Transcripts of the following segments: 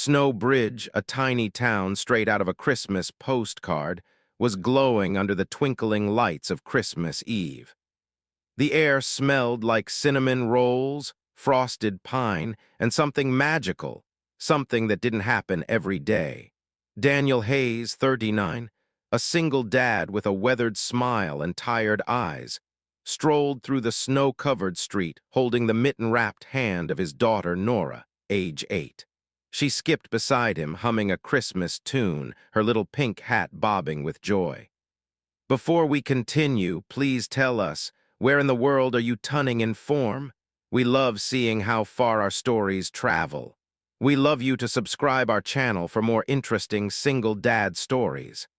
Snow Bridge, a tiny town straight out of a Christmas postcard, was glowing under the twinkling lights of Christmas Eve. The air smelled like cinnamon rolls, frosted pine, and something magical, something that didn't happen every day. Daniel Hayes, 39, a single dad with a weathered smile and tired eyes, strolled through the snow-covered street holding the mitten-wrapped hand of his daughter Nora, age 8. She skipped beside him, humming a Christmas tune, her little pink hat bobbing with joy. "Before we continue, please tell us, where in the world are you tunning in form? We love seeing how far our stories travel. We love you to subscribe our channel for more interesting single dad stories."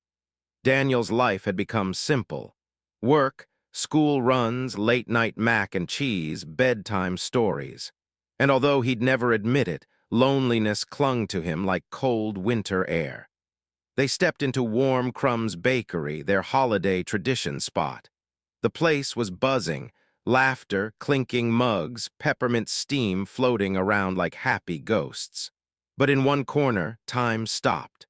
Daniel's life had become simple. Work, school runs, late-night mac and cheese, bedtime stories. And although he'd never admit it, loneliness clung to him like cold winter air. They stepped into Warm Crumb's Bakery, their holiday tradition spot. The place was buzzing, laughter, clinking mugs, peppermint steam floating around like happy ghosts. But in one corner, time stopped.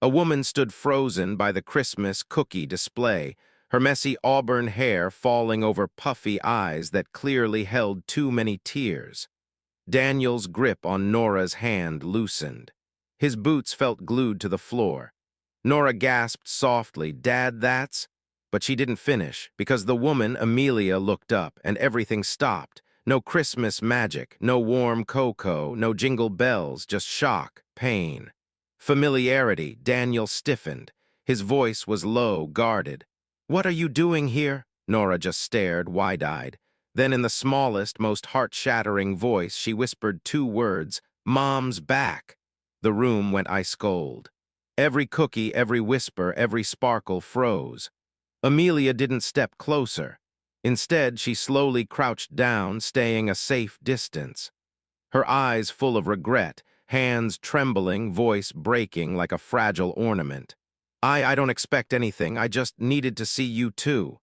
A woman stood frozen by the Christmas cookie display, her messy auburn hair falling over puffy eyes that clearly held too many tears. Daniel's grip on Nora's hand loosened. His boots felt glued to the floor. Nora gasped softly, "Dad, that's—" But she didn't finish, because the woman, Amelia, looked up, and everything stopped. No Christmas magic, no warm cocoa, no jingle bells, just shock, pain. Familiarity. Daniel stiffened. His voice was low, guarded. "What are you doing here?" Nora just stared, wide-eyed. Then in the smallest, most heart-shattering voice, she whispered 2 words, "Mom's back." The room went ice cold. Every cookie, every whisper, every sparkle froze. Amelia didn't step closer. Instead, she slowly crouched down, staying a safe distance. Her eyes full of regret, hands trembling, voice breaking like a fragile ornament. I don't expect anything. I just needed to see you too."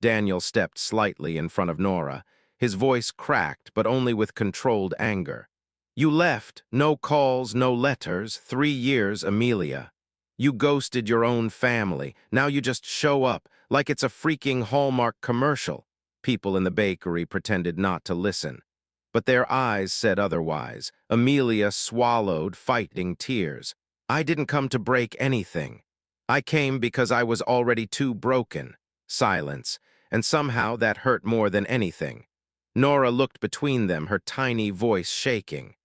Daniel stepped slightly in front of Nora. His voice cracked, but only with controlled anger. "You left. No calls, no letters. 3 years, Amelia. You ghosted your own family. Now you just show up, like it's a freaking Hallmark commercial." People in the bakery pretended not to listen. But their eyes said otherwise. Amelia swallowed, fighting tears. "I didn't come to break anything. I came because I was already too broken." Silence. And somehow that hurt more than anything. Nora looked between them, her tiny voice shaking.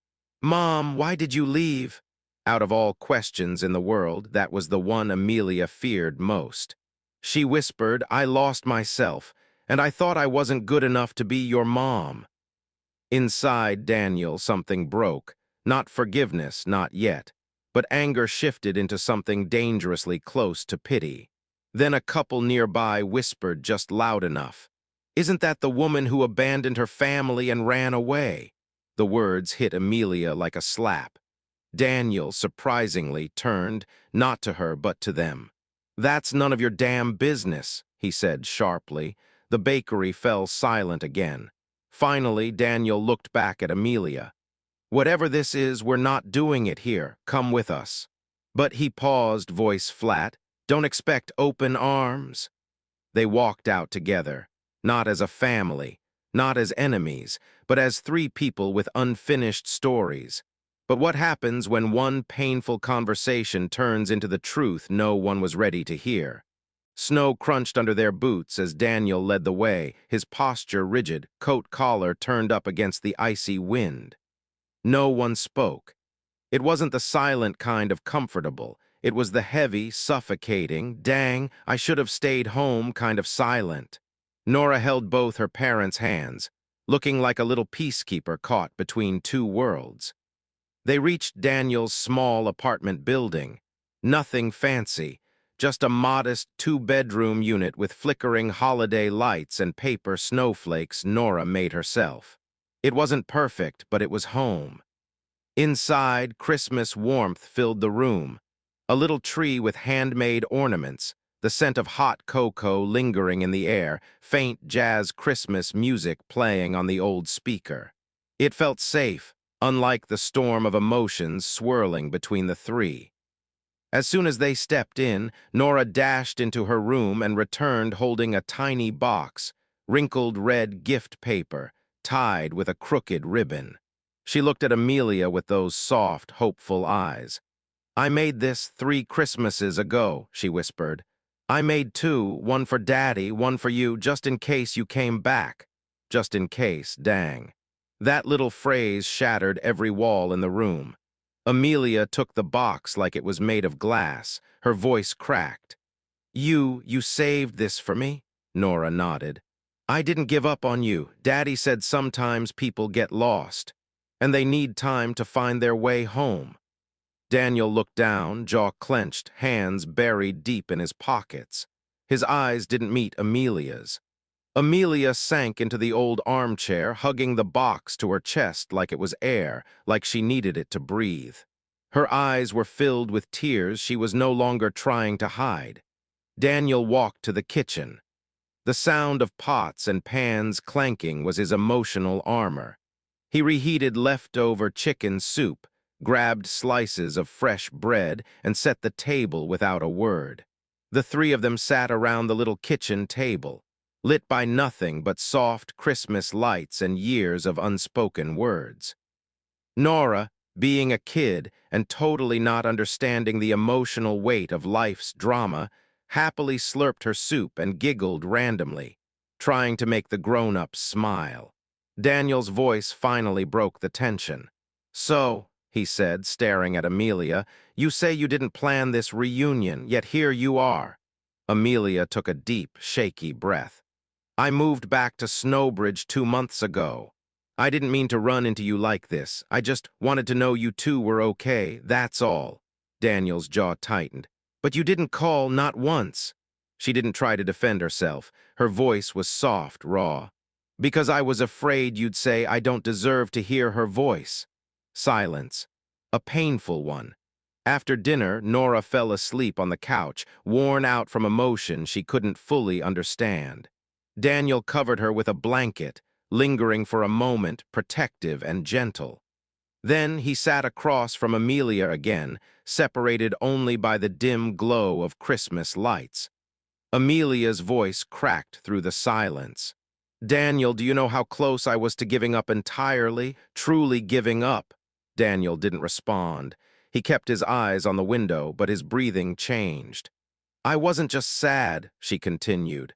"Mom, why did you leave?" Out of all questions in the world, that was the one Amelia feared most. She whispered, "I lost myself, and I thought I wasn't good enough to be your mom." Inside Daniel, something broke. Not forgiveness, not yet. But anger shifted into something dangerously close to pity. Then a couple nearby whispered just loud enough, "Isn't that the woman who abandoned her family and ran away?" The words hit Amelia like a slap. Daniel, surprisingly, turned, not to her but to them. "That's none of your damn business," he said sharply. The bakery fell silent again. Finally, Daniel looked back at Amelia. "Whatever this is, we're not doing it here. Come with us." But he paused, voice flat. "Don't expect open arms." They walked out together, not as a family, not as enemies, but as 3 people with unfinished stories. But what happens when one painful conversation turns into the truth no one was ready to hear? Snow crunched under their boots as Daniel led the way, his posture rigid, coat collar turned up against the icy wind. No one spoke. It wasn't the silent kind of comfortable. It was the heavy, suffocating, "dang, I should have stayed home" kind of silent. Nora held both her parents' hands, looking like a little peacekeeper caught between 2 worlds. They reached Daniel's small apartment building. Nothing fancy, just a modest 2-bedroom unit with flickering holiday lights and paper snowflakes Nora made herself. It wasn't perfect, but it was home. Inside, Christmas warmth filled the room. A little tree with handmade ornaments, the scent of hot cocoa lingering in the air, faint jazz Christmas music playing on the old speaker. It felt safe, unlike the storm of emotions swirling between the three. As soon as they stepped in, Nora dashed into her room and returned holding a tiny box, wrinkled red gift paper, tied with a crooked ribbon. She looked at Amelia with those soft, hopeful eyes. "I made this 3 Christmases ago," she whispered. "I made 2, one for Daddy, one for you, just in case you came back." Just in case, dang. That little phrase shattered every wall in the room. Amelia took the box like it was made of glass. Her voice cracked. You saved this for me?" Nora nodded. "I didn't give up on you. Daddy said sometimes people get lost, and they need time to find their way home." Daniel looked down, jaw clenched, hands buried deep in his pockets. His eyes didn't meet Amelia's. Amelia sank into the old armchair, hugging the box to her chest like it was air, like she needed it to breathe. Her eyes were filled with tears she was no longer trying to hide. Daniel walked to the kitchen. The sound of pots and pans clanking was his emotional armor. He reheated leftover chicken soup, grabbed slices of fresh bread, and set the table without a word. The 3 of them sat around the little kitchen table, lit by nothing but soft Christmas lights and years of unspoken words. Nora, being a kid and totally not understanding the emotional weight of life's drama, happily slurped her soup and giggled randomly, trying to make the grown-ups smile. Daniel's voice finally broke the tension. "So," he said, staring at Amelia, "you say you didn't plan this reunion, yet here you are." Amelia took a deep, shaky breath. "I moved back to Snowbridge 2 months ago. I didn't mean to run into you like this. I just wanted to know you two were okay, that's all." Daniel's jaw tightened. "But you didn't call, not once." She didn't try to defend herself. Her voice was soft, raw. "Because I was afraid you'd say I don't deserve to hear her voice." Silence. A painful one. After dinner, Nora fell asleep on the couch, worn out from emotion she couldn't fully understand. Daniel covered her with a blanket, lingering for a moment, protective and gentle. Then he sat across from Amelia again, separated only by the dim glow of Christmas lights. Amelia's voice cracked through the silence. "Daniel, do you know how close I was to giving up entirely, truly giving up?" Daniel didn't respond. He kept his eyes on the window, but his breathing changed. "I wasn't just sad," she continued.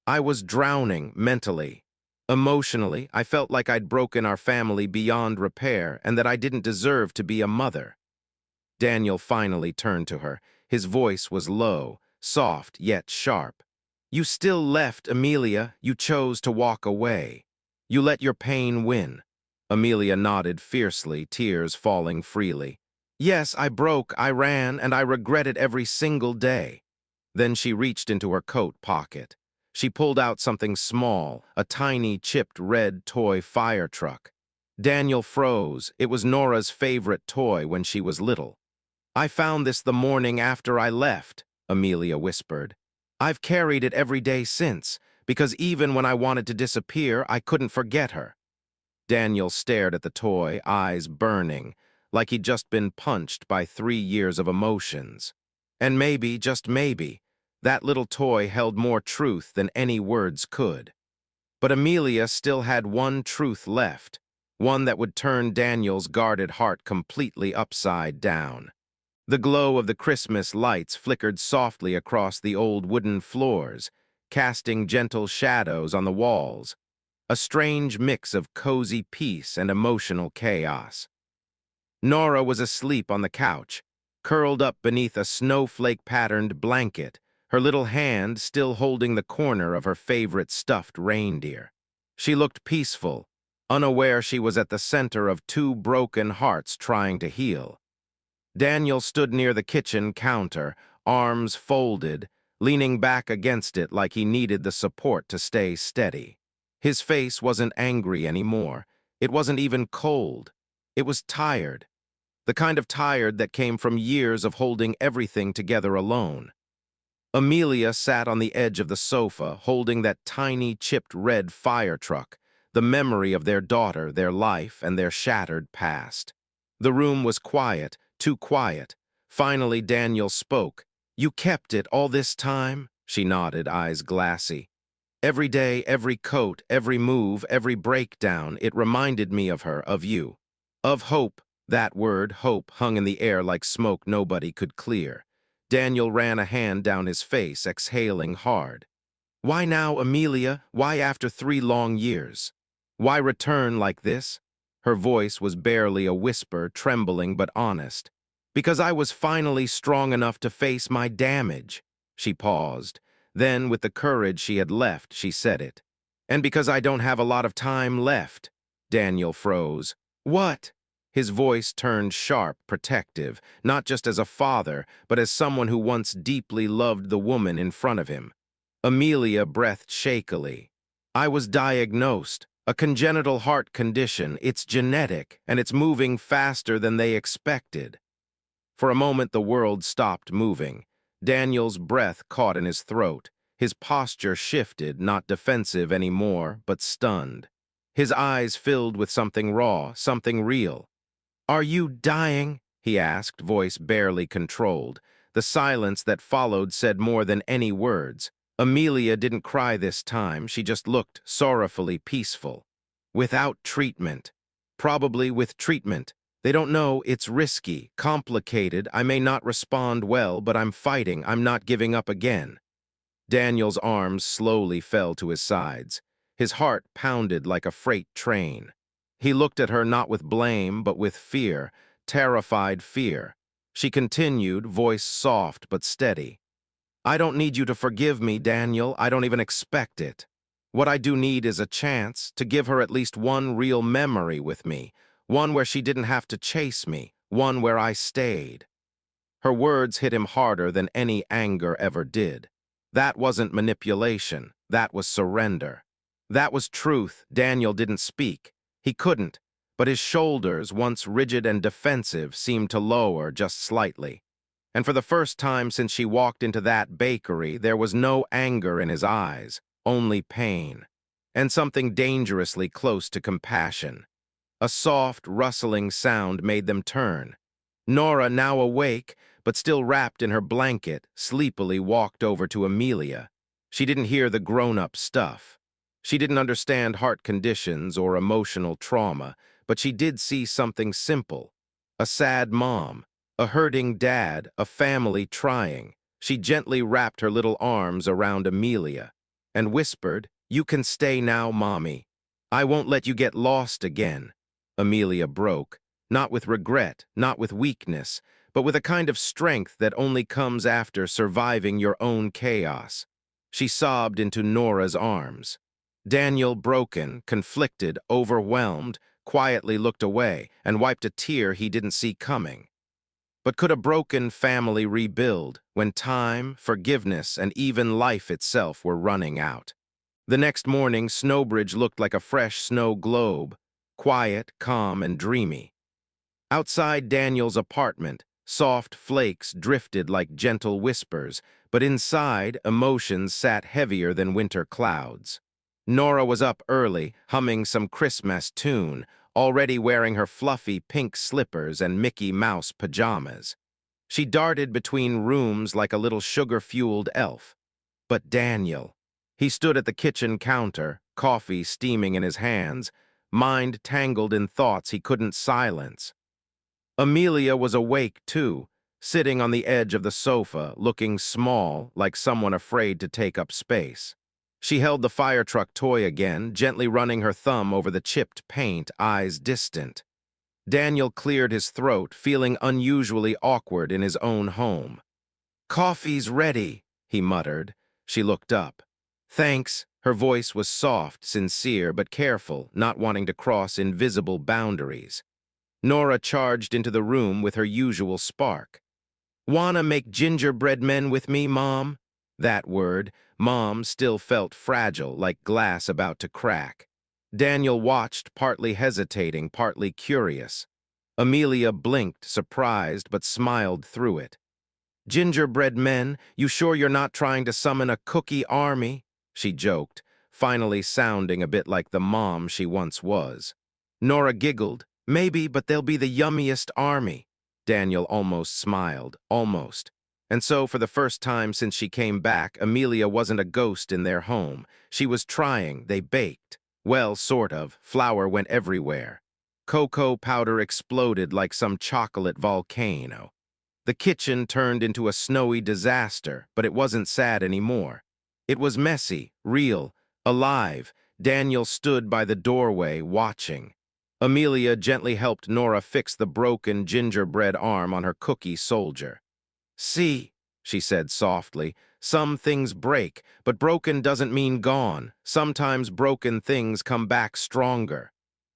"I was drowning mentally. Emotionally, I felt like I'd broken our family beyond repair and that I didn't deserve to be a mother." Daniel finally turned to her. His voice was low, soft yet sharp. "You still left, Amelia. You chose to walk away. You let your pain win." Amelia nodded fiercely, tears falling freely. "Yes, I broke, I ran, and I regret it every single day." Then she reached into her coat pocket. She pulled out something small, a tiny chipped red toy fire truck. Daniel froze. It was Nora's favorite toy when she was little. "I found this the morning after I left," Amelia whispered. "I've carried it every day since, because even when I wanted to disappear, I couldn't forget her." Daniel stared at the toy, eyes burning, like he'd just been punched by 3 years of emotions. And maybe, just maybe, that little toy held more truth than any words could. But Amelia still had one truth left, one that would turn Daniel's guarded heart completely upside down. The glow of the Christmas lights flickered softly across the old wooden floors, casting gentle shadows on the walls, a strange mix of cozy peace and emotional chaos. Nora was asleep on the couch, curled up beneath a snowflake-patterned blanket, her little hand still holding the corner of her favorite stuffed reindeer. She looked peaceful, unaware she was at the center of 2 broken hearts trying to heal. Daniel stood near the kitchen counter, arms folded, leaning back against it like he needed the support to stay steady. His face wasn't angry anymore. It wasn't even cold. It was tired. The kind of tired that came from years of holding everything together alone. Amelia sat on the edge of the sofa, holding that tiny chipped red fire truck, the memory of their daughter, their life, and their shattered past. The room was quiet, too quiet. Finally, Daniel spoke. "You kept it all this time?" She nodded, eyes glassy. "Every day, every coat, every move, every breakdown, it reminded me of her, of you. Of hope." That word, hope, hung in the air like smoke nobody could clear. Daniel ran a hand down his face, exhaling hard. "Why now, Amelia? Why after 3 long years? Why return like this?" Her voice was barely a whisper, trembling but honest. "Because I was finally strong enough to face my damage." She paused. Then, with the courage she had left, she said it. "And because I don't have a lot of time left." Daniel froze. "What?" His voice turned sharp, protective, not just as a father, but as someone who once deeply loved the woman in front of him. Amelia breathed shakily. "I was diagnosed. A congenital heart condition. It's genetic, and it's moving faster than they expected." For a moment, the world stopped moving. Daniel's breath caught in his throat. His posture shifted, not defensive anymore, but stunned. His eyes filled with something raw, something real. "Are you dying?" he asked, voice barely controlled. The silence that followed said more than any words. Amelia didn't cry this time, she just looked sorrowfully peaceful. "Without treatment." "Probably with treatment. They don't know, it's risky, complicated, I may not respond well, but I'm fighting, I'm not giving up again." Daniel's arms slowly fell to his sides. His heart pounded like a freight train. He looked at her not with blame, but with fear, terrified fear. She continued, voice soft but steady. "I don't need you to forgive me, Daniel. I don't even expect it. What I do need is a chance to give her at least one real memory with me, one where she didn't have to chase me, one where I stayed." Her words hit him harder than any anger ever did. That wasn't manipulation. That was surrender. That was truth. Daniel didn't speak. He couldn't, but his shoulders, once rigid and defensive, seemed to lower just slightly. And for the first time since she walked into that bakery, there was no anger in his eyes, only pain, and something dangerously close to compassion. A soft, rustling sound made them turn. Nora, now awake, but still wrapped in her blanket, sleepily walked over to Amelia. She didn't hear the grown-up stuff. She didn't understand heart conditions or emotional trauma, but she did see something simple. A sad mom, a hurting dad, a family trying. She gently wrapped her little arms around Amelia and whispered, "You can stay now, Mommy. I won't let you get lost again." Amelia broke, not with regret, not with weakness, but with a kind of strength that only comes after surviving your own chaos. She sobbed into Nora's arms. Daniel, broken, conflicted, overwhelmed, quietly looked away and wiped a tear he didn't see coming. But could a broken family rebuild when time, forgiveness, and even life itself were running out? The next morning, Snowbridge looked like a fresh snow globe, quiet, calm, and dreamy. Outside Daniel's apartment, soft flakes drifted like gentle whispers, but inside, emotions sat heavier than winter clouds. Nora was up early, humming some Christmas tune, already wearing her fluffy pink slippers and Mickey Mouse pajamas. She darted between rooms like a little sugar-fueled elf. But Daniel, he stood at the kitchen counter, coffee steaming in his hands, mind tangled in thoughts he couldn't silence. Amelia was awake, too, sitting on the edge of the sofa, looking small, like someone afraid to take up space. She held the fire truck toy again, gently running her thumb over the chipped paint, eyes distant. Daniel cleared his throat, feeling unusually awkward in his own home. "Coffee's ready," he muttered. She looked up. "Thanks." Her voice was soft, sincere, but careful, not wanting to cross invisible boundaries. Nora charged into the room with her usual spark. "Wanna make gingerbread men with me, Mom?" That word, Mom, still felt fragile, like glass about to crack. Daniel watched, partly hesitating, partly curious. Amelia blinked, surprised, but smiled through it. "Gingerbread men, you sure you're not trying to summon a cookie army?" She joked, finally sounding a bit like the mom she once was. Nora giggled. Maybe, but they'll be the yummiest army. Daniel almost smiled, almost. And so, for the first time since she came back, Amelia wasn't a ghost in their home. She was trying, they baked. Well, sort of. Flour went everywhere. Cocoa powder exploded like some chocolate volcano. The kitchen turned into a snowy disaster, but it wasn't sad anymore. It was messy, real, alive. Daniel stood by the doorway, watching. Amelia gently helped Nora fix the broken gingerbread arm on her cookie soldier. See, she said softly, some things break, but broken doesn't mean gone. Sometimes broken things come back stronger.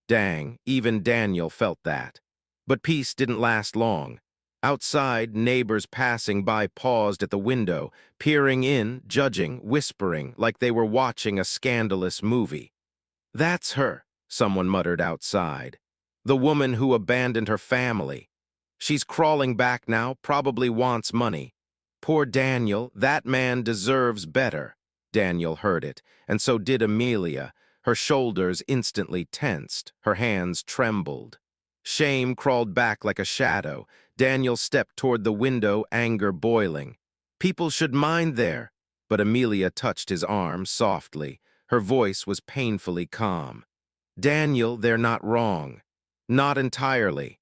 Dang, even Daniel felt that. But peace didn't last long. Outside, neighbors passing by paused at the window, peering in, judging, whispering, like they were watching a scandalous movie. That's her, someone muttered outside. The woman who abandoned her family. She's crawling back now, probably wants money. Poor Daniel, that man deserves better. Daniel heard it, and so did Amelia. Her shoulders instantly tensed, her hands trembled. Shame crawled back like a shadow. Daniel stepped toward the window, anger boiling. People should mind there. But Amelia touched his arm softly. Her voice was painfully calm. Daniel, they're not wrong. Not entirely.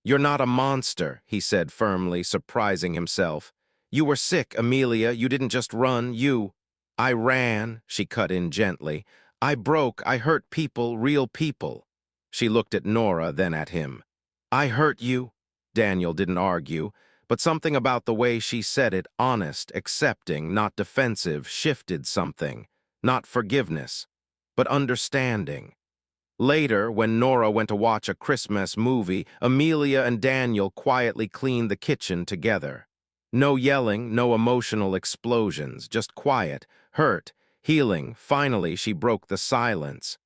You're not a monster, he said firmly, surprising himself. You were sick, Amelia. You didn't just run, you... I ran, she cut in gently. I broke, I hurt people, real people. She looked at Nora, then at him. I hurt you? Daniel didn't argue, but something about the way she said it, honest, accepting, not defensive, shifted something. Not forgiveness, but understanding. Later, when Nora went to watch a Christmas movie, Amelia and Daniel quietly cleaned the kitchen together. No yelling, no emotional explosions, just quiet, hurt, healing. Finally, she broke the silence.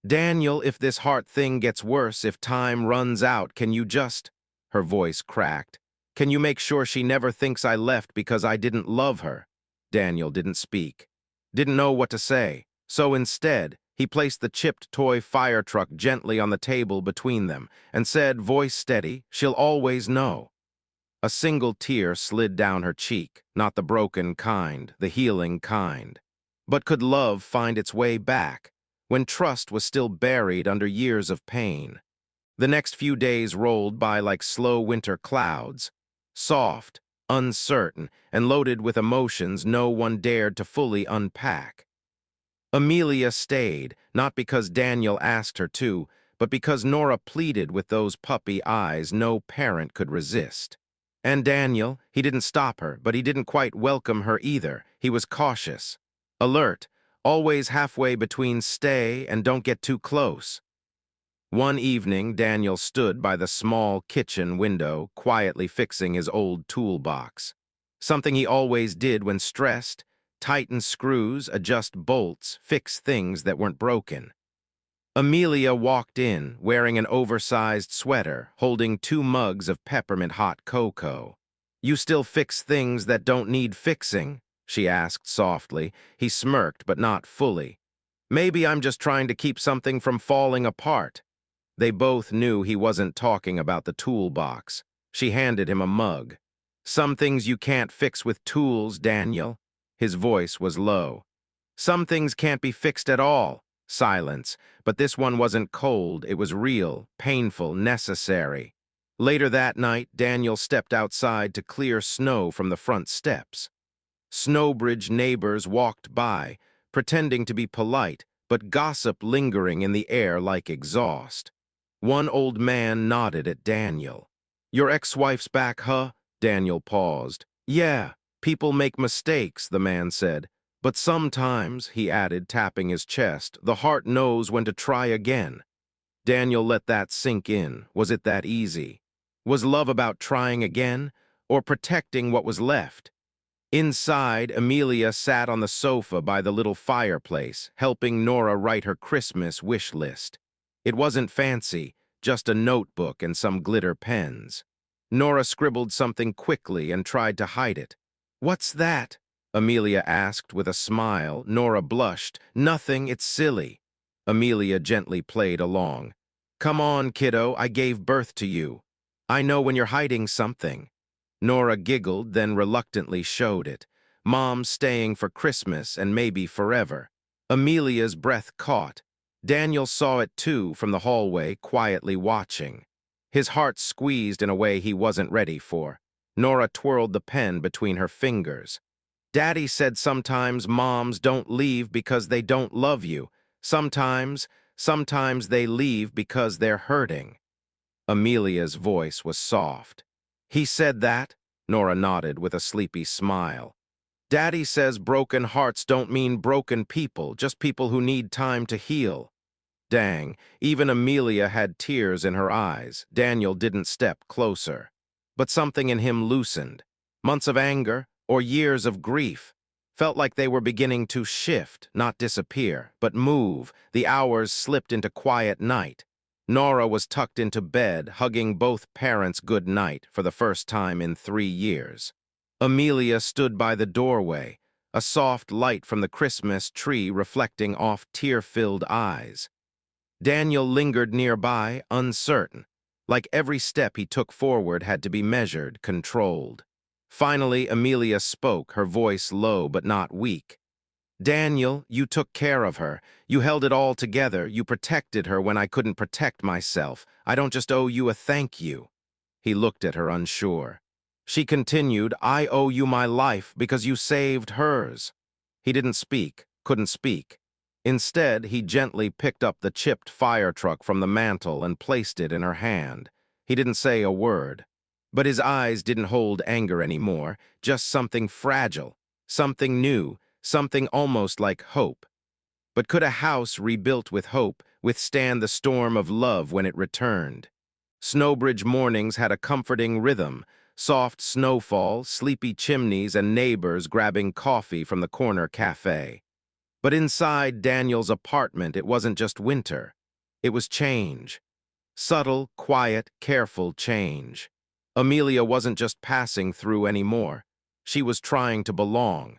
Daniel, if this heart thing gets worse, if time runs out, can you just... Her voice cracked. Can you make sure she never thinks I left because I didn't love her? Daniel didn't speak. Didn't know what to say. So instead, he placed the chipped toy fire truck gently on the table between them and said, voice steady, she'll always know. A single tear slid down her cheek, not the broken kind, the healing kind. But could love find its way back, when trust was still buried under years of pain? The next few days rolled by like slow winter clouds, soft, uncertain, and loaded with emotions no one dared to fully unpack. Amelia stayed, not because Daniel asked her to, but because Nora pleaded with those puppy eyes no parent could resist. And Daniel, he didn't stop her, but he didn't quite welcome her either. He was cautious, alert, always halfway between stay and don't get too close. One evening, Daniel stood by the small kitchen window, quietly fixing his old toolbox. Something he always did when stressed: tighten screws, adjust bolts, fix things that weren't broken. Amelia walked in, wearing an oversized sweater, holding 2 mugs of peppermint hot cocoa. You still fix things that don't need fixing? She asked softly. He smirked, but not fully. Maybe I'm just trying to keep something from falling apart. They both knew he wasn't talking about the toolbox. She handed him a mug. Some things you can't fix with tools, Daniel. His voice was low. Some things can't be fixed at all. Silence. But this one wasn't cold. It was real, painful, necessary. Later that night, Daniel stepped outside to clear snow from the front steps. Snowbridge neighbors walked by, pretending to be polite, but gossip lingering in the air like exhaust. One old man nodded at Daniel. Your ex-wife's back, huh? Daniel paused. Yeah, people make mistakes, the man said. But sometimes, he added, tapping his chest, the heart knows when to try again. Daniel let that sink in. Was it that easy? Was love about trying again, or protecting what was left? Inside, Amelia sat on the sofa by the little fireplace, helping Nora write her Christmas wish list. It wasn't fancy, just a notebook and some glitter pens. Nora scribbled something quickly and tried to hide it. What's that? Amelia asked with a smile. Nora blushed. Nothing, it's silly. Amelia gently played along. Come on, kiddo, I gave birth to you. I know when you're hiding something. Nora giggled, then reluctantly showed it. Mom's staying for Christmas and maybe forever. Amelia's breath caught. Daniel saw it too from the hallway, quietly watching. His heart squeezed in a way he wasn't ready for. Nora twirled the pen between her fingers. Daddy said sometimes moms don't leave because they don't love you. Sometimes they leave because they're hurting. Amelia's voice was soft. He said that? Nora nodded with a sleepy smile. Daddy says broken hearts don't mean broken people, just people who need time to heal. Dang, even Amelia had tears in her eyes. Daniel didn't step closer. But something in him loosened. Months of anger, or years of grief, felt like they were beginning to shift, not disappear, but move. The hours slipped into quiet night. Nora was tucked into bed, hugging both parents good night for the first time in 3 years. Amelia stood by the doorway, a soft light from the Christmas tree reflecting off tear-filled eyes. Daniel lingered nearby, uncertain, like every step he took forward had to be measured, controlled. Finally, Amelia spoke, her voice low but not weak. Daniel, you took care of her. You held it all together. You protected her when I couldn't protect myself. I don't just owe you a thank you. He looked at her unsure. She continued, I owe you my life because you saved hers. He didn't speak, couldn't speak. Instead, he gently picked up the chipped fire truck from the mantel and placed it in her hand. He didn't say a word. But his eyes didn't hold anger anymore, just something fragile, something new, something almost like hope. But could a house rebuilt with hope withstand the storm of love when it returned? Snowbridge mornings had a comforting rhythm, soft snowfall, sleepy chimneys, and neighbors grabbing coffee from the corner cafe. But inside Daniel's apartment, it wasn't just winter. It was change. Subtle, quiet, careful change. Amelia wasn't just passing through anymore. She was trying to belong.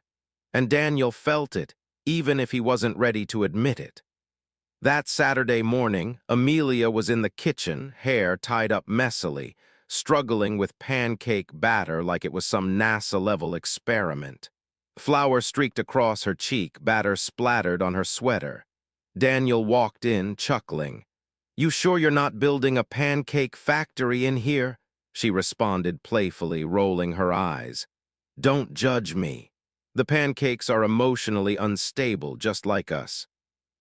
And Daniel felt it, even if he wasn't ready to admit it. That Saturday morning, Amelia was in the kitchen, hair tied up messily, struggling with pancake batter like it was some NASA-level experiment. Flour streaked across her cheek, batter splattered on her sweater. Daniel walked in, chuckling. You sure you're not building a pancake factory in here? She responded playfully, rolling her eyes. Don't judge me. The pancakes are emotionally unstable, just like us.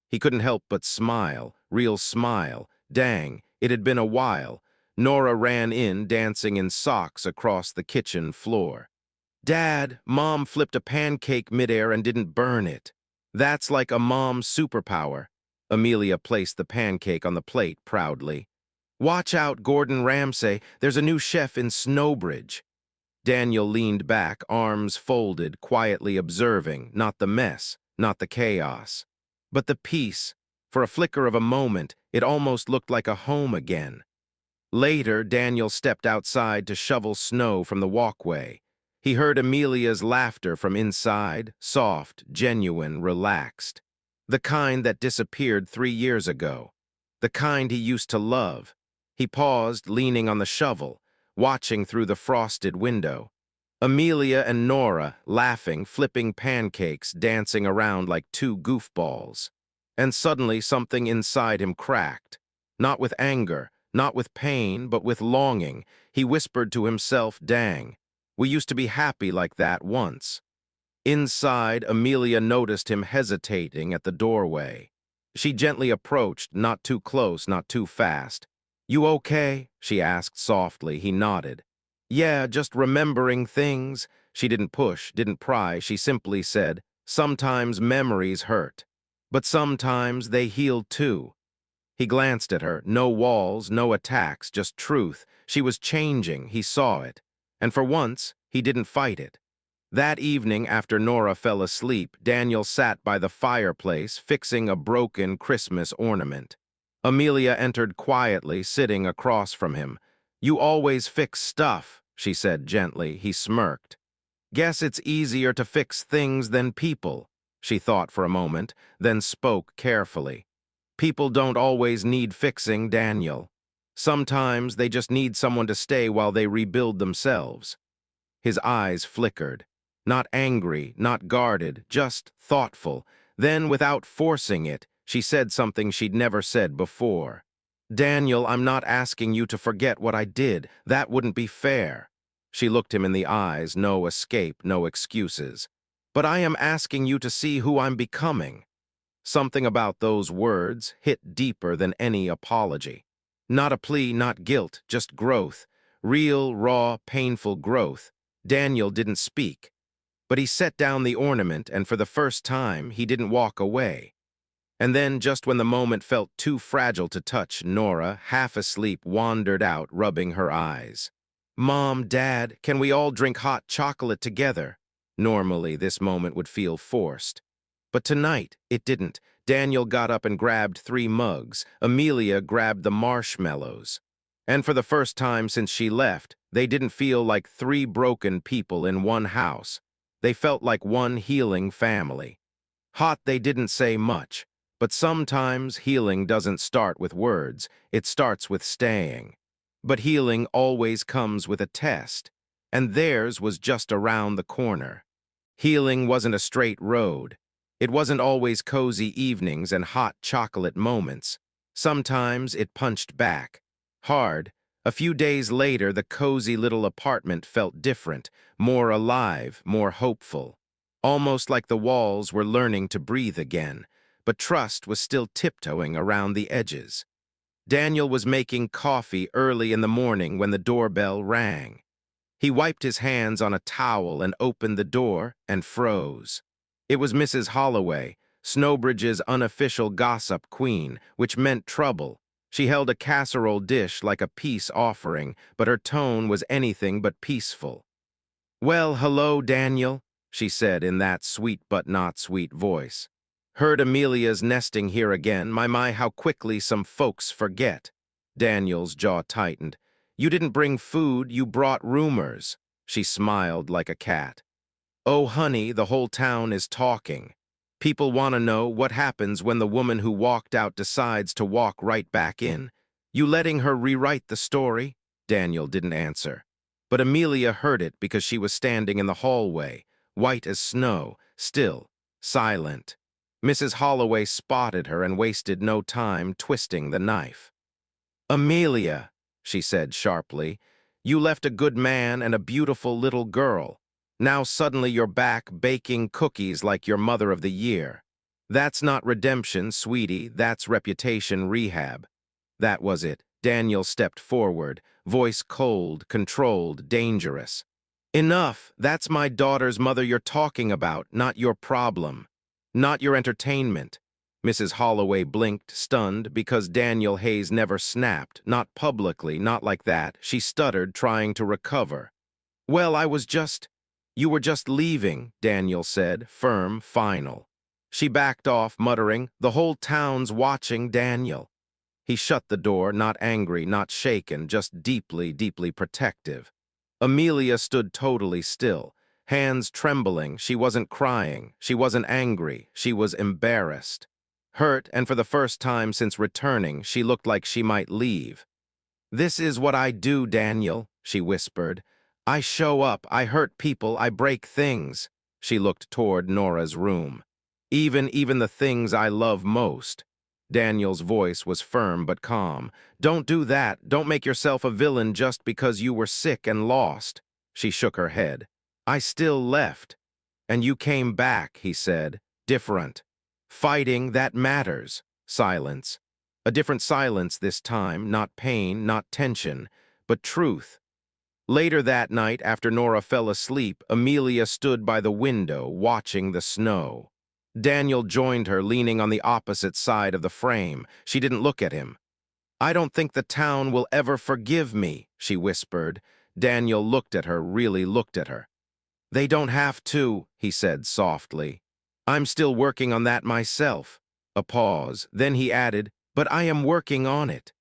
He couldn't help but smile, real smile. Dang, it had been a while. Nora ran in, dancing in socks across the kitchen floor. Dad, Mom flipped a pancake midair and didn't burn it. That's like a mom's superpower. Amelia placed the pancake on the plate proudly. Watch out, Gordon Ramsay. There's a new chef in Snowbridge. Daniel leaned back, arms folded, quietly observing, not the mess, not the chaos, but the peace. For a flicker of a moment, it almost looked like a home again. Later, Daniel stepped outside to shovel snow from the walkway. He heard Amelia's laughter from inside, soft, genuine, relaxed. The kind that disappeared 3 years ago. The kind he used to love. He paused, leaning on the shovel, watching through the frosted window. Amelia and Nora, laughing, flipping pancakes, dancing around like two goofballs. And suddenly something inside him cracked. Not with anger, not with pain, but with longing. He whispered to himself, dang, we used to be happy like that once. Inside, Amelia noticed him hesitating at the doorway. She gently approached, not too close, not too fast. You okay? She asked softly. He nodded. Yeah, just remembering things. She didn't push, didn't pry. She simply said, sometimes memories hurt, but sometimes they heal too. He glanced at her. No walls, no attacks, just truth. She was changing. He saw it. And for once, he didn't fight it. That evening, after Nora fell asleep, Daniel sat by the fireplace, fixing a broken Christmas ornament. Amelia entered quietly, sitting across from him. You always fix stuff, she said gently. He smirked. Guess it's easier to fix things than people, she thought for a moment, then spoke carefully. People don't always need fixing, Daniel. Sometimes they just need someone to stay while they rebuild themselves. His eyes flickered. Not angry, not guarded, just thoughtful. Then, without forcing it, she said something she'd never said before. Daniel, I'm not asking you to forget what I did. That wouldn't be fair. She looked him in the eyes, no escape, no excuses. But I am asking you to see who I'm becoming. Something about those words hit deeper than any apology. Not a plea, not guilt, just growth. Real, raw, painful growth. Daniel didn't speak, but he set down the ornament, and for the first time, he didn't walk away. And then, just when the moment felt too fragile to touch, Nora, half asleep, wandered out, rubbing her eyes. Mom, Dad, can we all drink hot chocolate together? Normally, this moment would feel forced. But tonight, it didn't. Daniel got up and grabbed 3 mugs. Amelia grabbed the marshmallows. And for the first time since she left, they didn't feel like 3 broken people in one house. They felt like one healing family. Hot, they didn't say much. But sometimes healing doesn't start with words, it starts with staying. But healing always comes with a test, and theirs was just around the corner. Healing wasn't a straight road. It wasn't always cozy evenings and hot chocolate moments. Sometimes it punched back. Hard. A few days later, the cozy little apartment felt different, more alive, more hopeful. Almost like the walls were learning to breathe again, but trust was still tiptoeing around the edges. Daniel was making coffee early in the morning when the doorbell rang. He wiped his hands on a towel and opened the door and froze. It was Mrs. Holloway, Snowbridge's unofficial gossip queen, which meant trouble. She held a casserole dish like a peace offering, but her tone was anything but peaceful. "Well, hello, Daniel," she said in that sweet but not sweet voice. "Heard Amelia's nesting here again. My, how quickly some folks forget." Daniel's jaw tightened. "You didn't bring food, you brought rumors." She smiled like a cat. "Oh, honey, the whole town is talking. People want to know what happens when the woman who walked out decides to walk right back in. You letting her rewrite the story?" Daniel didn't answer. But Amelia heard it because she was standing in the hallway, white as snow, still, silent. Mrs. Holloway spotted her and wasted no time twisting the knife. "Amelia," she said sharply, "you left a good man and a beautiful little girl. Now suddenly you're back baking cookies like your mother of the year. That's not redemption, sweetie, that's reputation rehab." That was it. Daniel stepped forward, voice cold, controlled, dangerous. "Enough, that's my daughter's mother you're talking about, not your problem. Not your entertainment." Mrs. Holloway blinked, stunned, because Daniel Hayes never snapped, not publicly, not like that. She stuttered, trying to recover. "Well, You were just leaving," Daniel said, firm, final. She backed off, muttering, "The whole town's watching, Daniel." He shut the door, not angry, not shaken, just deeply, deeply protective. Amelia stood totally still, hands trembling. She wasn't crying, she wasn't angry, she was embarrassed. Hurt, and for the first time since returning, she looked like she might leave. "This is what I do, Daniel," she whispered. "I show up, I hurt people, I break things." She looked toward Nora's room. Even the things I love most." Daniel's voice was firm but calm. "Don't do that. Don't make yourself a villain just because you were sick and lost." She shook her head. "I still left. And you came back," he said. "Different. Fighting, that matters." Silence. A different silence this time, not pain, not tension, but truth. Later that night, after Nora fell asleep, Amelia stood by the window, watching the snow. Daniel joined her, leaning on the opposite side of the frame. She didn't look at him. "I don't think the town will ever forgive me," she whispered. Daniel looked at her, really looked at her. "They don't have to," he said softly. "I'm still working on that myself." A pause. Then he added, "But I am working on it."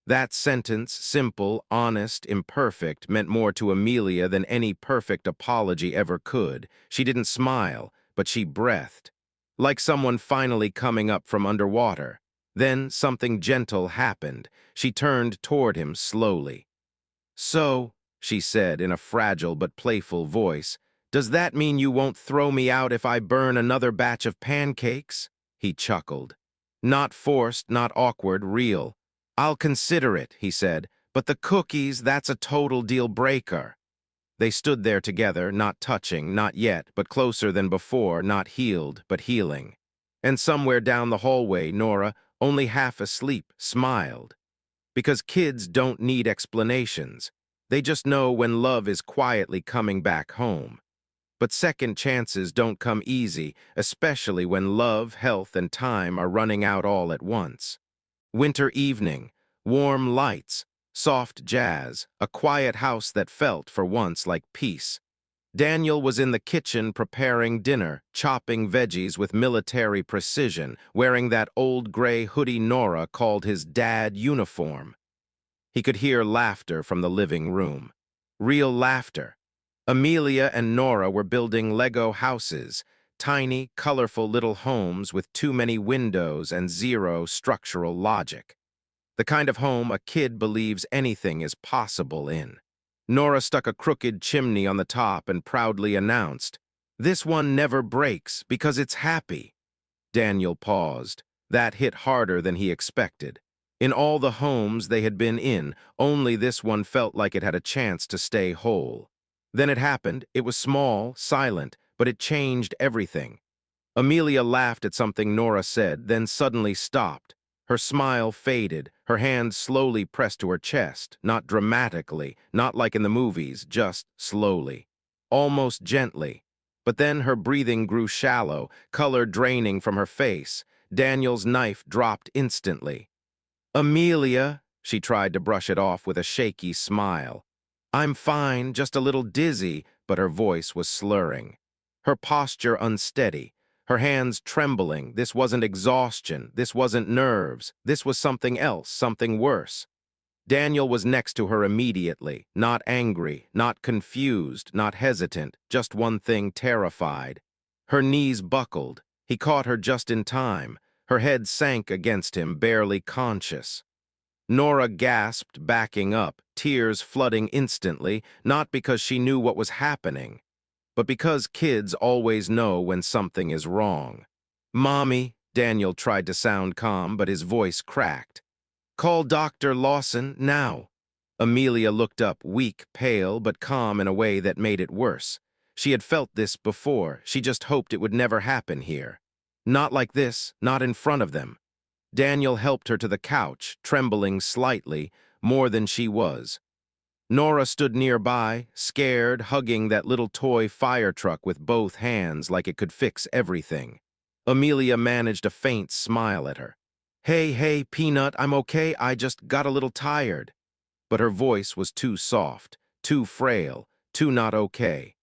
That sentence, simple, honest, imperfect, meant more to Amelia than any perfect apology ever could. She didn't smile, but she breathed, like someone finally coming up from underwater. Then something gentle happened. She turned toward him slowly. "So," she said in a fragile but playful voice, "does that mean you won't throw me out if I burn another batch of pancakes?" He chuckled. Not forced, not awkward, real. "I'll consider it," he said, "but the cookies, that's a total deal breaker." They stood there together, not touching, not yet, but closer than before, not healed, but healing. And somewhere down the hallway, Nora, only half asleep, smiled. Because kids don't need explanations. They just know when love is quietly coming back home. But second chances don't come easy, especially when love, health, and time are running out all at once. Winter evening, warm lights, soft jazz, a quiet house that felt, for once, like peace. Daniel was in the kitchen preparing dinner, chopping veggies with military precision, wearing that old gray hoodie Nora called his dad uniform. He could hear laughter from the living room. Real laughter. Amelia and Nora were building Lego houses, tiny, colorful little homes with too many windows and zero structural logic. The kind of home a kid believes anything is possible in. Nora stuck a crooked chimney on the top and proudly announced, "This one never breaks because it's happy." Daniel paused. That hit harder than he expected. In all the homes they had been in, only this one felt like it had a chance to stay whole. Then it happened. It was small, silent, but it changed everything. Amelia laughed at something Nora said, then suddenly stopped. Her smile faded, her hand slowly pressed to her chest, not dramatically, not like in the movies, just slowly. Almost gently. But then her breathing grew shallow, color draining from her face. Daniel's knife dropped instantly. "Amelia," she tried to brush it off with a shaky smile. "I'm fine, just a little dizzy," but her voice was slurring. Her posture unsteady, her hands trembling. This wasn't exhaustion, this wasn't nerves, this was something else, something worse. Daniel was next to her immediately, not angry, not confused, not hesitant, just one thing, terrified. Her knees buckled. He caught her just in time. Her head sank against him, barely conscious. Nora gasped, backing up, tears flooding instantly, not because she knew what was happening, but because kids always know when something is wrong. "Mommy," Daniel tried to sound calm, but his voice cracked. "Call Dr. Lawson, now." Amelia looked up, weak, pale, but calm in a way that made it worse. She had felt this before. She just hoped it would never happen here. Not like this, not in front of them. Daniel helped her to the couch, trembling slightly, more than she was. Nora stood nearby, scared, hugging that little toy fire truck with both hands like it could fix everything. Amelia managed a faint smile at her. Hey, Peanut, I'm okay, I just got a little tired." But her voice was too soft, too frail, too not okay.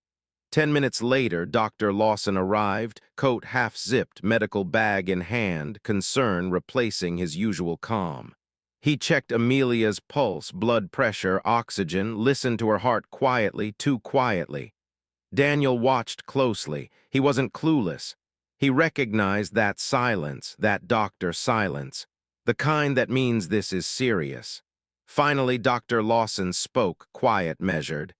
10 minutes later, Dr. Lawson arrived, coat half-zipped, medical bag in hand, concern replacing his usual calm. He checked Amelia's pulse, blood pressure, oxygen, listened to her heart quietly, too quietly. Daniel watched closely. He wasn't clueless. He recognized that silence, that doctor silence, the kind that means this is serious. Finally, Dr. Lawson spoke, quiet, measured.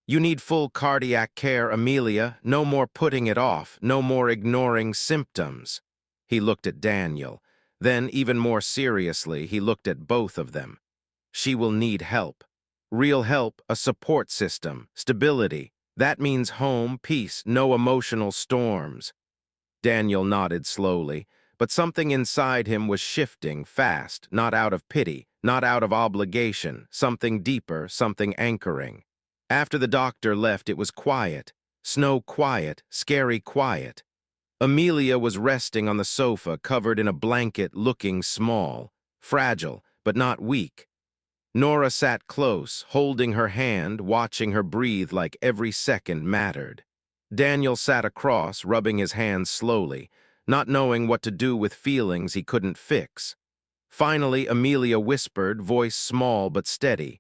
"You need full cardiac care, Amelia. No more putting it off, no more ignoring symptoms." He looked at Daniel. Then, even more seriously, he looked at both of them. "She will need help. Real help, a support system, stability. That means home, peace, no emotional storms." Daniel nodded slowly, but something inside him was shifting fast, not out of pity, not out of obligation, something deeper, something anchoring. After the doctor left, it was quiet, snow quiet, scary quiet. Amelia was resting on the sofa, covered in a blanket, looking small, fragile, but not weak. Nora sat close, holding her hand, watching her breathe like every second mattered. Daniel sat across, rubbing his hands slowly, not knowing what to do with feelings he couldn't fix. Finally, Amelia whispered, voice small but steady.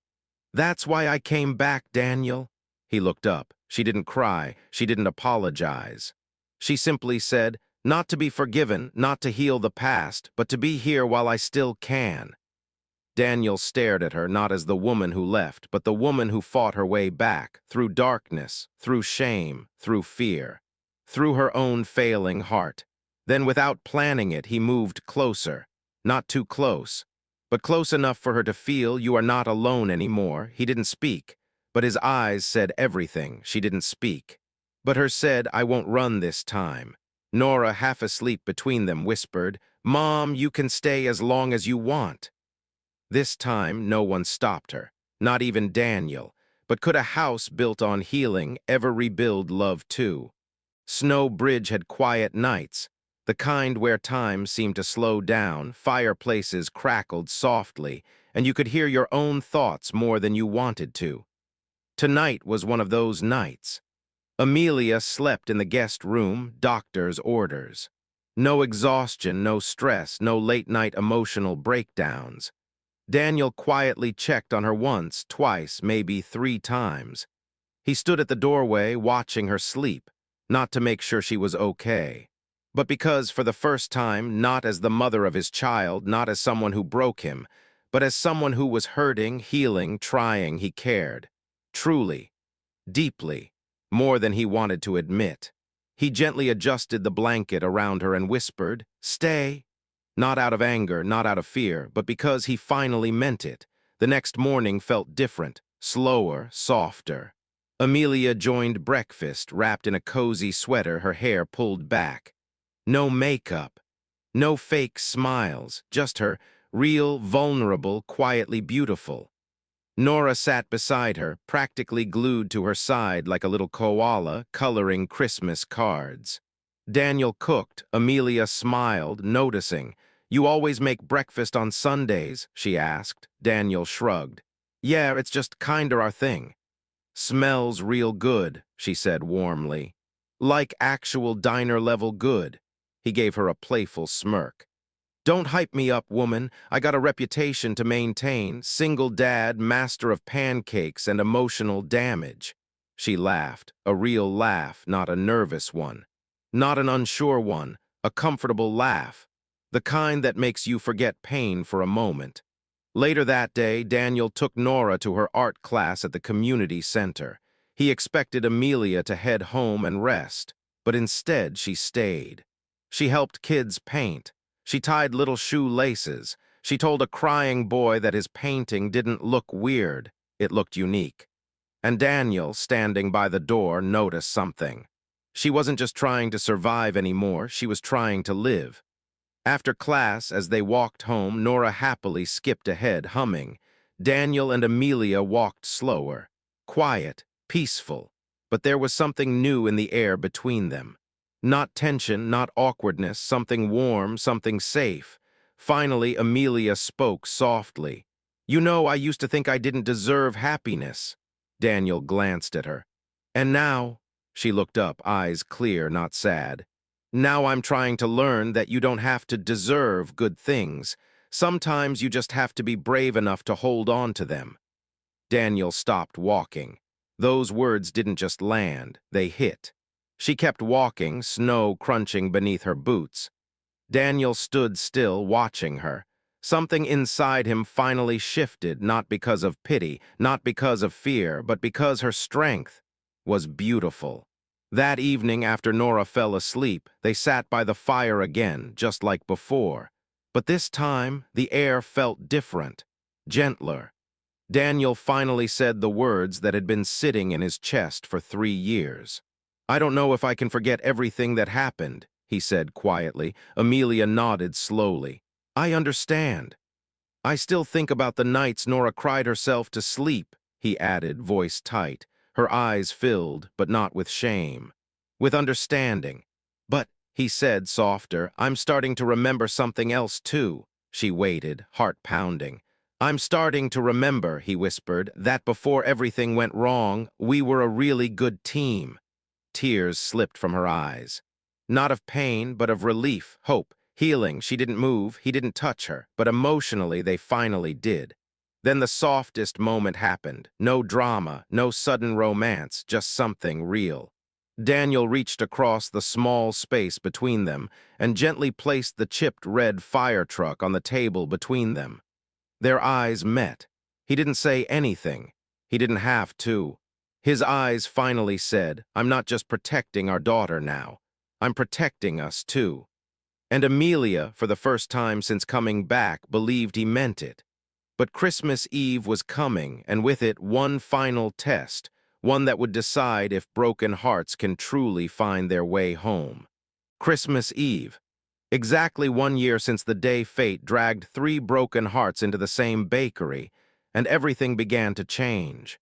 "That's why I came back, Daniel." He looked up. She didn't cry. She didn't apologize. She simply said, "Not to be forgiven, not to heal the past, but to be here while I still can." Daniel stared at her not as the woman who left, but the woman who fought her way back, through darkness, through shame, through fear, through her own failing heart. Then, without planning it, he moved closer. Not too close, but close enough for her to feel, "You are not alone anymore." He didn't speak, but his eyes said everything. She didn't speak. But her said, "I won't run this time." Nora, half asleep between them, whispered, "Mom, you can stay as long as you want." This time, no one stopped her, not even Daniel. But could a house built on healing ever rebuild love too? Snow Bridge had quiet nights, the kind where time seemed to slow down, fireplaces crackled softly, and you could hear your own thoughts more than you wanted to. Tonight was one of those nights. Amelia slept in the guest room, doctor's orders. No exhaustion, no stress, no late-night emotional breakdowns. Daniel quietly checked on her once, twice, maybe 3 times. He stood at the doorway watching her sleep, not to make sure she was okay, but because for the first time, not as the mother of his child, not as someone who broke him, but as someone who was hurting, healing, trying, he cared. Truly, deeply, more than he wanted to admit. He gently adjusted the blanket around her and whispered, "Stay." Not out of anger, not out of fear, but because he finally meant it. The next morning felt different, slower, softer. Amelia joined breakfast, wrapped in a cozy sweater, her hair pulled back. No makeup, no fake smiles, just her, real, vulnerable, quietly beautiful. Nora sat beside her, practically glued to her side like a little koala, coloring Christmas cards. Daniel cooked. Amelia smiled, noticing. "You always make breakfast on Sundays?" she asked. Daniel shrugged. "Yeah, it's just kinda our thing." "Smells real good," she said warmly. "Like actual diner-level good." He gave her a playful smirk. "Don't hype me up, woman. I got a reputation to maintain. Single dad, master of pancakes and emotional damage." She laughed, a real laugh, not a nervous one. Not an unsure one, a comfortable laugh. The kind that makes you forget pain for a moment. Later that day, Daniel took Nora to her art class at the community center. He expected Amelia to head home and rest, but instead she stayed. She helped kids paint. She tied little shoelaces. She told a crying boy that his painting didn't look weird, it looked unique. And Daniel, standing by the door, noticed something. She wasn't just trying to survive anymore, she was trying to live. After class, as they walked home, Nora happily skipped ahead, humming. Daniel and Amelia walked slower, quiet, peaceful, but there was something new in the air between them. Not tension, not awkwardness, something warm, something safe. Finally, Amelia spoke softly. "You know, I used to think I didn't deserve happiness." Daniel glanced at her. "And now," she looked up, eyes clear, not sad. "Now I'm trying to learn that you don't have to deserve good things. Sometimes you just have to be brave enough to hold on to them." Daniel stopped walking. Those words didn't just land, they hit. She kept walking, snow crunching beneath her boots. Daniel stood still, watching her. Something inside him finally shifted, not because of pity, not because of fear, but because her strength was beautiful. That evening, after Nora fell asleep, they sat by the fire again, just like before. But this time, the air felt different, gentler. Daniel finally said the words that had been sitting in his chest for 3 years. "I don't know if I can forget everything that happened," he said quietly. Amelia nodded slowly. "I understand." "I still think about the nights Nora cried herself to sleep," he added, voice tight. Her eyes filled, but not with shame. With understanding. "But," he said, softer, "I'm starting to remember something else too." She waited, heart pounding. "I'm starting to remember," he whispered, "that before everything went wrong, we were a really good team." Tears slipped from her eyes. Not of pain, but of relief, hope. Healing, she didn't move, he didn't touch her, but emotionally they finally did. Then the softest moment happened. No drama, no sudden romance, just something real. Daniel reached across the small space between them and gently placed the chipped red fire truck on the table between them. Their eyes met. He didn't say anything. He didn't have to. His eyes finally said, "I'm not just protecting our daughter now. I'm protecting us too." And Amelia, for the first time since coming back, believed he meant it. But Christmas Eve was coming, and with it one final test, one that would decide if broken hearts can truly find their way home. Christmas Eve. Exactly 1 year since the day fate dragged 3 broken hearts into the same bakery, and everything began to change.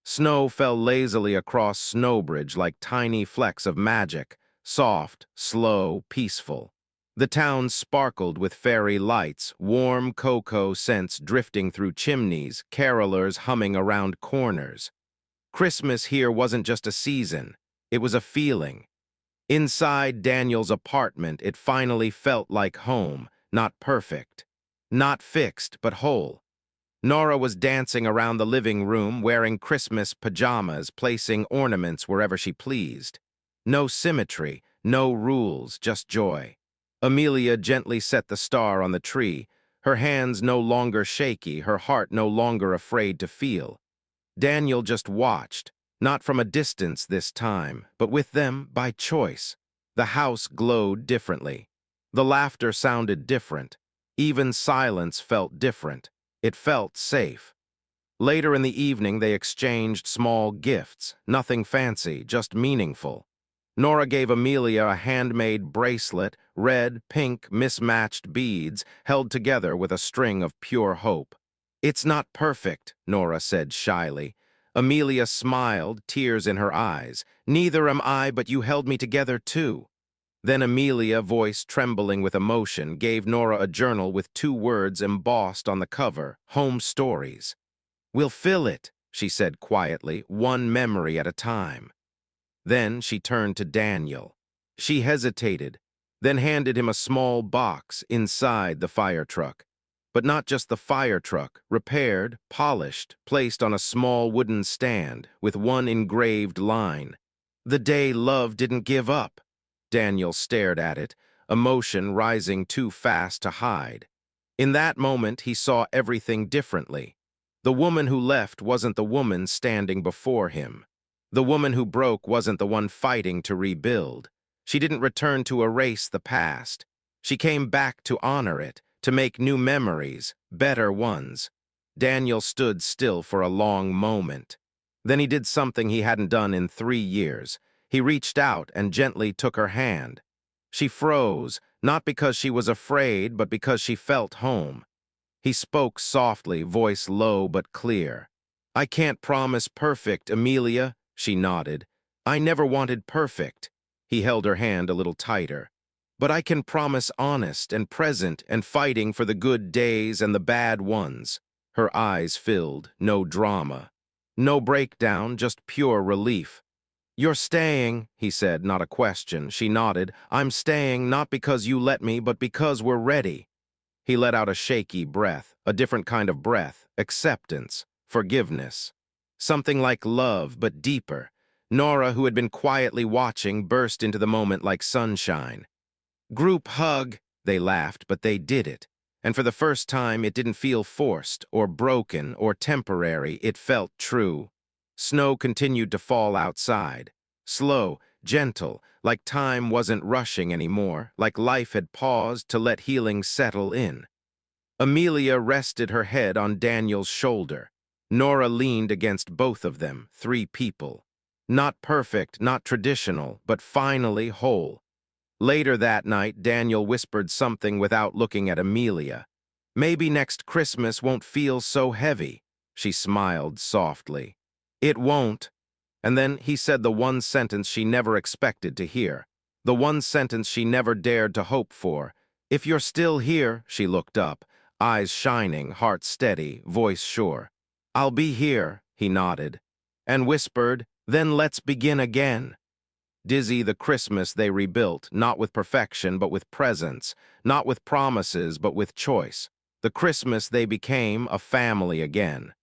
Snow fell lazily across Snowbridge like tiny flecks of magic, soft, slow, peaceful. The town sparkled with fairy lights, warm cocoa scents drifting through chimneys, carolers humming around corners. Christmas here wasn't just a season, it was a feeling. Inside Daniel's apartment, it finally felt like home, not perfect, not fixed, but whole. Nora was dancing around the living room wearing Christmas pajamas, placing ornaments wherever she pleased. No symmetry, no rules, just joy. Amelia gently set the star on the tree, her hands no longer shaky, her heart no longer afraid to feel. Daniel just watched, not from a distance this time, but with them by choice. The house glowed differently. The laughter sounded different. Even silence felt different. It felt safe. Later in the evening, they exchanged small gifts, nothing fancy, just meaningful. Nora gave Amelia a handmade bracelet, red, pink, mismatched beads, held together with a string of pure hope. "It's not perfect," Nora said shyly. Amelia smiled, tears in her eyes. "Neither am I, but you held me together too." Then Amelia, voice trembling with emotion, gave Nora a journal with 2 words embossed on the cover, "Home Stories." "We'll fill it," she said quietly, "one memory at a time." Then she turned to Daniel. She hesitated, then handed him a small box inside the fire truck. But not just the fire truck, repaired, polished, placed on a small wooden stand with one engraved line. "The day love didn't give up." Daniel stared at it, emotion rising too fast to hide. In that moment, he saw everything differently. The woman who left wasn't the woman standing before him. The woman who broke wasn't the one fighting to rebuild. She didn't return to erase the past. She came back to honor it, to make new memories, better ones. Daniel stood still for a long moment. Then he did something he hadn't done in 3 years. He reached out and gently took her hand. She froze, not because she was afraid, but because she felt home. He spoke softly, voice low but clear. "I can't promise perfect, Amelia," she nodded. "I never wanted perfect." He held her hand a little tighter. "But I can promise honest and present and fighting for the good days and the bad ones." Her eyes filled, no drama. No breakdown, just pure relief. "You're staying," he said, not a question. She nodded. "I'm staying not because you let me, but because we're ready." He let out a shaky breath, a different kind of breath, acceptance, forgiveness. Something like love, but deeper. Nora, who had been quietly watching, burst into the moment like sunshine. "Group hug," they laughed, but they did it. And for the first time, it didn't feel forced, or broken, or temporary. It felt true. Snow continued to fall outside. Slow, gentle, like time wasn't rushing anymore, like life had paused to let healing settle in. Amelia rested her head on Daniel's shoulder. Nora leaned against both of them, 3 people. Not perfect, not traditional, but finally whole. Later that night, Daniel whispered something without looking at Amelia. "Maybe next Christmas won't feel so heavy." She smiled softly. "It won't." And then he said the one sentence she never expected to hear. The one sentence she never dared to hope for. "If you're still here," she looked up, eyes shining, heart steady, voice sure. "I'll be here," he nodded, and whispered, "Then let's begin again." Dizzy the Christmas they rebuilt, not with perfection but with presence, not with promises but with choice. The Christmas they became a family again.